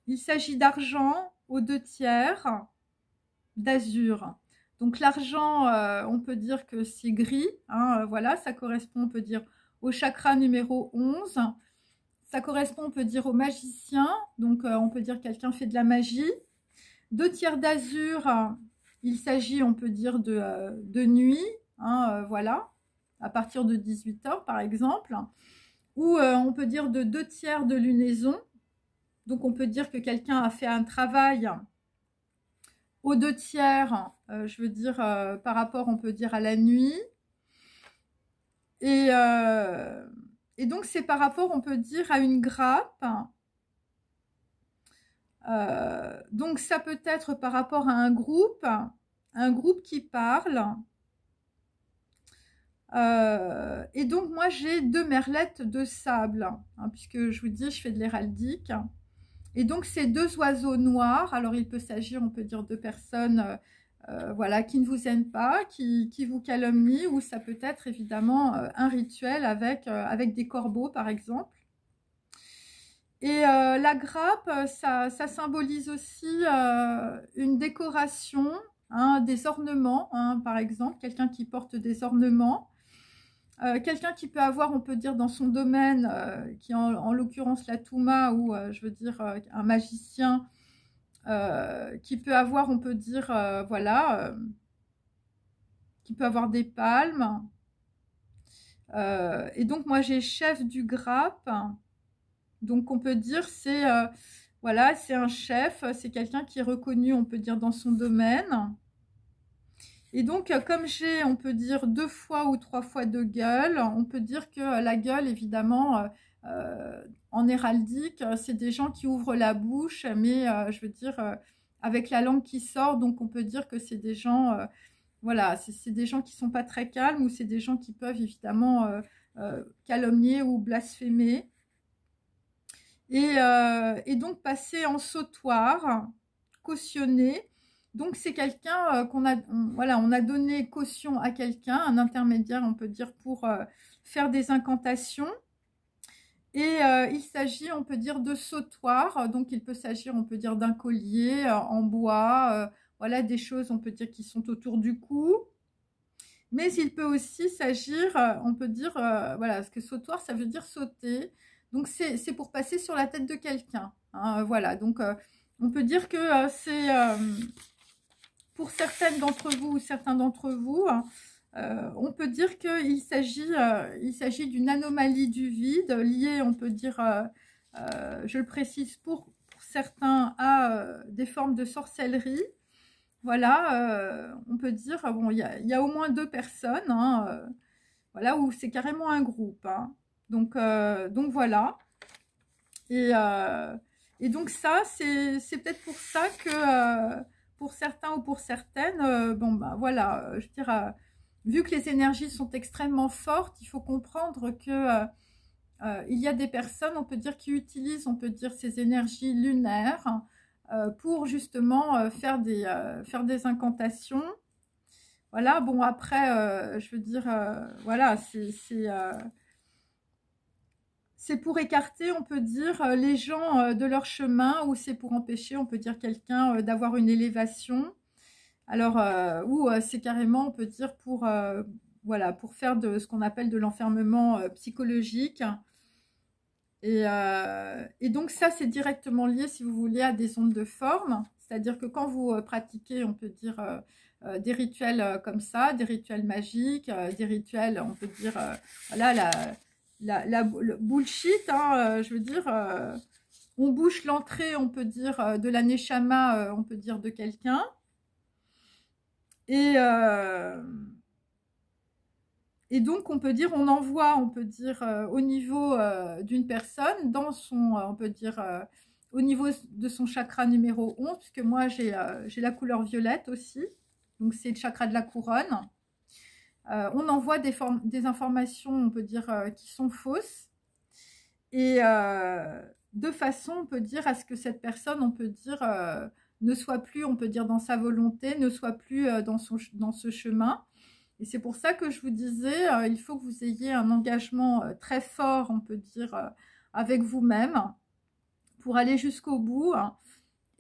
il s'agit d'argent aux 2/3, d'azur. Donc l'argent, on peut dire que c'est gris, hein, voilà, ça correspond, on peut dire, au chakra numéro 11. Ça correspond, on peut dire, au magicien, donc on peut dire quelqu'un fait de la magie. 2/3 d'azur, il s'agit, on peut dire, de nuit, hein, voilà, à partir de 18 h par exemple. Ou on peut dire de 2/3 de lunaison. Donc on peut dire que quelqu'un a fait un travail aux 2/3, je veux dire, par rapport, on peut dire, à la nuit. Et donc, c'est par rapport, on peut dire, à une grappe. Donc, ça peut être par rapport à un groupe qui parle. Et donc, moi, j'ai 2 merlettes de sable, hein, puisque je vous dis, je fais de l'héraldique. Et donc, c'est 2 oiseaux noirs. Alors, il peut s'agir, on peut dire, de personnes voilà, qui ne vous aiment pas, qui vous calomnient, ou ça peut être évidemment un rituel avec des corbeaux, par exemple. Et la grappe, ça symbolise aussi une décoration, hein, des ornements, hein, par exemple, quelqu'un qui porte des ornements. Quelqu'un qui peut avoir, on peut dire, dans son domaine, qui est en l'occurrence la Touma, ou je veux dire un magicien, qui peut avoir, on peut dire, voilà, qui peut avoir des palmes. Et donc moi j'ai chef du grappe, donc on peut dire c'est voilà, c'est un chef, c'est quelqu'un qui est reconnu, on peut dire, dans son domaine. Et donc, comme j'ai, on peut dire, 2 fois ou 3 fois de gueule, on peut dire que la gueule, évidemment, en héraldique, c'est des gens qui ouvrent la bouche, mais je veux dire, avec la langue qui sort, donc on peut dire que c'est des gens, voilà, c'est des gens qui sont pas très calmes, ou c'est des gens qui peuvent évidemment calomnier ou blasphémer. Et donc passer en sautoir, cautionner. Donc c'est quelqu'un qu'on a, voilà, on a donné caution à quelqu'un, un intermédiaire, on peut dire, pour faire des incantations. Et il s'agit, on peut dire, de sautoir. Donc il peut s'agir, on peut dire, d'un collier en bois, voilà, des choses, on peut dire, qui sont autour du cou. Mais il peut aussi s'agir, on peut dire, voilà, parce que sautoir, ça veut dire sauter. Donc c'est pour passer sur la tête de quelqu'un, hein, voilà. Donc on peut dire que c'est pour certaines d'entre vous ou certains d'entre vous, on peut dire qu'il s'agit d'une anomalie du vide liée, on peut dire, je le précise, pour certains, à des formes de sorcellerie. Voilà, on peut dire, bon, il y a au moins 2 personnes, hein, voilà, où c'est carrément un groupe, hein. Donc voilà. Et donc ça, c'est peut-être pour ça que pour certains ou pour certaines, bon ben voilà, je veux dire, vu que les énergies sont extrêmement fortes, il faut comprendre que il y a des personnes, on peut dire, qui utilisent, on peut dire, ces énergies lunaires pour justement faire des incantations. Voilà, bon après, je veux dire, voilà, c'est pour écarter, on peut dire, les gens de leur chemin, ou c'est pour empêcher, on peut dire, quelqu'un d'avoir une élévation. Alors, ou c'est carrément, on peut dire, pour, voilà, pour faire de ce qu'on appelle de l'enfermement psychologique. Et donc ça, c'est directement lié, si vous voulez, à des ondes de forme. C'est-à-dire que quand vous pratiquez, on peut dire, des rituels comme ça, des rituels magiques, des rituels, on peut dire, voilà, le bullshit, hein, je veux dire, on bouche l'entrée, on peut dire, de la neshama, on peut dire, de quelqu'un. Et donc, on peut dire, on envoie, on peut dire, au niveau d'une personne, dans son, on peut dire, au niveau de son chakra numéro 11, puisque moi, j'ai la couleur violette aussi, donc c'est le chakra de la couronne. On envoie des informations, on peut dire, qui sont fausses, et de façon, on peut dire, à ce que cette personne, on peut dire, ne soit plus, on peut dire, dans sa volonté, ne soit plus dans ce chemin. Et c'est pour ça que je vous disais, il faut que vous ayez un engagement très fort, on peut dire, avec vous-même, pour aller jusqu'au bout.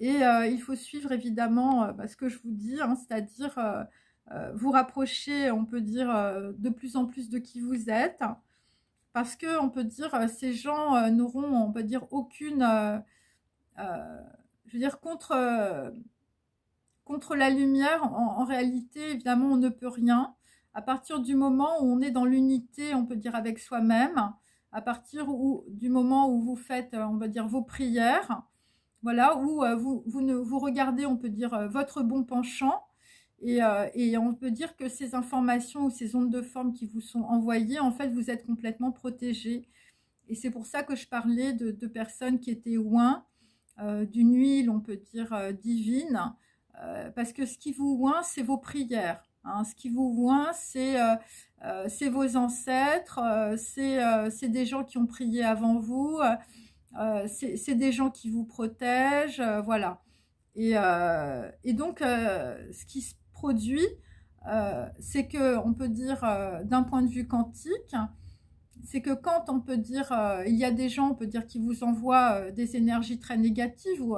Et il faut suivre évidemment ce que je vous dis, hein, c'est-à-dire vous rapprocher, on peut dire, de plus en plus de qui vous êtes. Parce que, on peut dire, ces gens n'auront, on peut dire, aucune, je veux dire, contre la lumière. En réalité, évidemment, on ne peut rien. À partir du moment où on est dans l'unité, on peut dire, avec soi-même, à partir du moment où vous faites, on va dire, vos prières, voilà, où vous regardez, on peut dire, votre bon penchant, et on peut dire que ces informations ou ces ondes de forme qui vous sont envoyées, en fait, vous êtes complètement protégés. Et c'est pour ça que je parlais de personnes qui étaient oints, d'une huile, on peut dire, divine, parce que ce qui vous oint, c'est vos prières. Hein. Ce qui vous oint, c'est vos ancêtres, c'est des gens qui ont prié avant vous, c'est des gens qui vous protègent, voilà. Et donc, ce qui se produit, c'est que, on peut dire, d'un point de vue quantique, c'est que quand on peut dire, il y a des gens, on peut dire, qui vous envoient des énergies très négatives, ou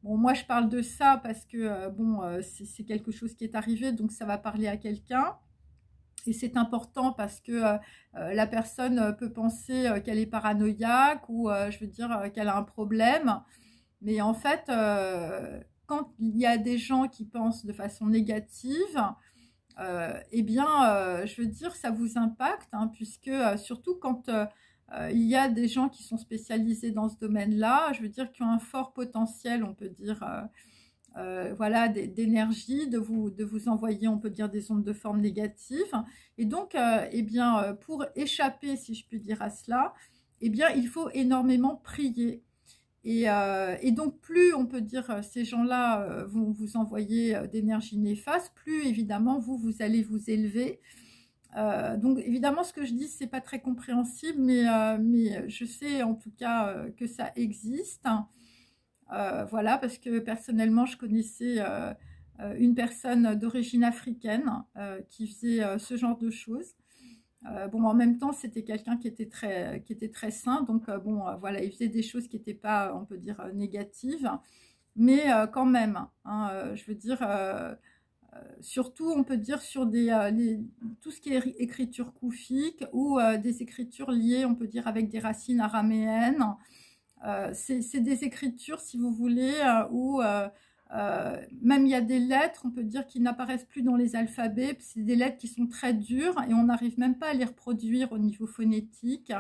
bon, moi je parle de ça parce que bon, c'est quelque chose qui est arrivé, donc ça va parler à quelqu'un. Et c'est important parce que la personne peut penser qu'elle est paranoïaque, ou je veux dire qu'elle a un problème. Mais en fait, quand il y a des gens qui pensent de façon négative, eh bien, je veux dire, ça vous impacte, hein, puisque surtout quand il y a des gens qui sont spécialisés dans ce domaine-là, je veux dire, qui ont un fort potentiel, on peut dire, voilà, d'énergie, de vous envoyer, on peut dire, des ondes de forme négative. Et donc, eh bien, pour échapper, si je puis dire, à cela, eh bien, il faut énormément prier. Et donc, plus, on peut dire, ces gens-là vont vous envoyer d'énergie néfaste, plus, évidemment, vous allez vous élever. Donc, évidemment, ce que je dis, c'est pas très compréhensible, mais je sais, en tout cas, que ça existe. Voilà, parce que personnellement, je connaissais une personne d'origine africaine qui faisait ce genre de choses. Bon, en même temps, c'était quelqu'un qui était très sain, donc bon, voilà, il faisait des choses qui n'étaient pas, on peut dire, négatives, mais quand même, hein, je veux dire, surtout, on peut dire sur tout ce qui est écriture koufique, ou des écritures liées, on peut dire, avec des racines araméennes. C'est des écritures, si vous voulez, où même il y a des lettres, on peut dire, qui n'apparaissent plus dans les alphabets. C'est des lettres qui sont très dures et on n'arrive même pas à les reproduire au niveau phonétique.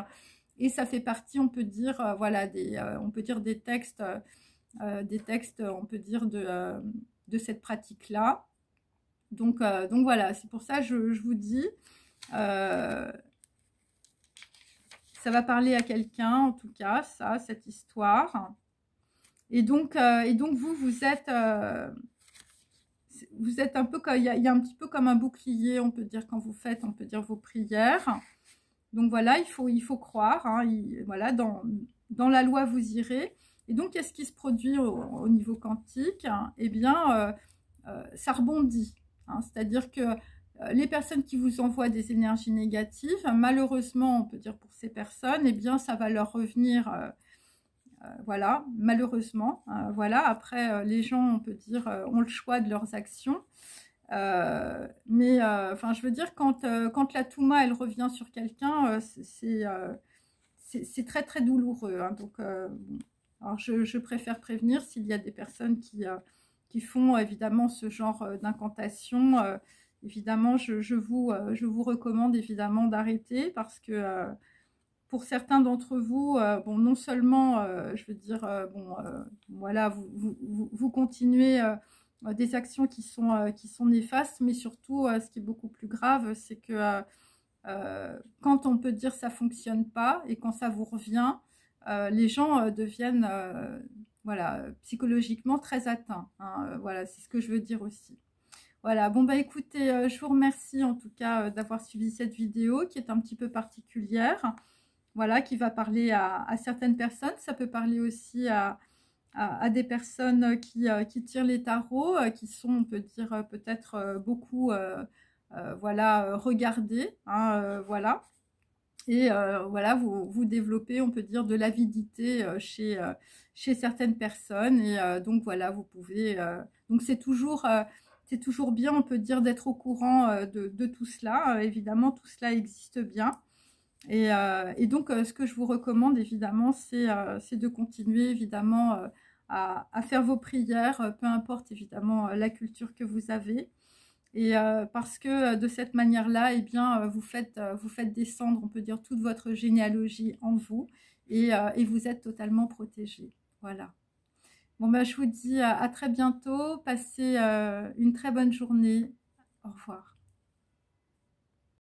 Et ça fait partie, on peut dire, voilà, on peut dire des textes, on peut dire, de cette pratique-là. Donc voilà, c'est pour ça que je vous dis, ça va parler à quelqu'un, en tout cas, cette histoire. Et donc vous êtes un peu, il y a un petit peu comme un bouclier, on peut dire, quand vous faites, on peut dire, vos prières. Donc voilà, il faut croire, hein, voilà, dans la loi vous irez. Et donc, qu'est-ce qui se produit au niveau quantique? Eh bien, ça rebondit, hein, c'est-à-dire que les personnes qui vous envoient des énergies négatives, malheureusement, on peut dire pour ces personnes, eh bien, ça va leur revenir, voilà, malheureusement. Voilà, après, les gens, on peut dire, ont le choix de leurs actions. Mais, enfin, je veux dire, quand la Touma, elle revient sur quelqu'un, c'est très, très douloureux, hein, donc, bon. Alors, je préfère prévenir s'il y a des personnes qui font, évidemment, ce genre d'incantation. Évidemment, je vous recommande évidemment d'arrêter, parce que pour certains d'entre vous, bon, non seulement, je veux dire, bon, voilà, vous continuez des actions qui sont néfastes, mais surtout, ce qui est beaucoup plus grave, c'est que quand on peut dire ça fonctionne pas et quand ça vous revient, les gens deviennent, voilà, psychologiquement très atteints, hein, voilà, c'est ce que je veux dire aussi. Voilà, bon bah écoutez, je vous remercie en tout cas d'avoir suivi cette vidéo qui est un petit peu particulière, voilà, qui va parler à certaines personnes. Ça peut parler aussi à des personnes qui tirent les tarots, qui sont, on peut dire, peut-être beaucoup, voilà, regardées, hein, voilà. Et voilà, vous développez, on peut dire, de l'avidité chez certaines personnes. Et donc voilà, vous pouvez... donc c'est toujours bien, on peut dire, d'être au courant de tout cela. Évidemment, tout cela existe bien. Et donc, ce que je vous recommande, évidemment, c'est de continuer, évidemment, à faire vos prières, peu importe, évidemment, la culture que vous avez. Et parce que de cette manière-là, eh bien, vous faites descendre, on peut dire, toute votre généalogie en vous, et vous êtes totalement protégé. Voilà. Bon, ben, je vous dis à très bientôt. Passez une très bonne journée. Au revoir.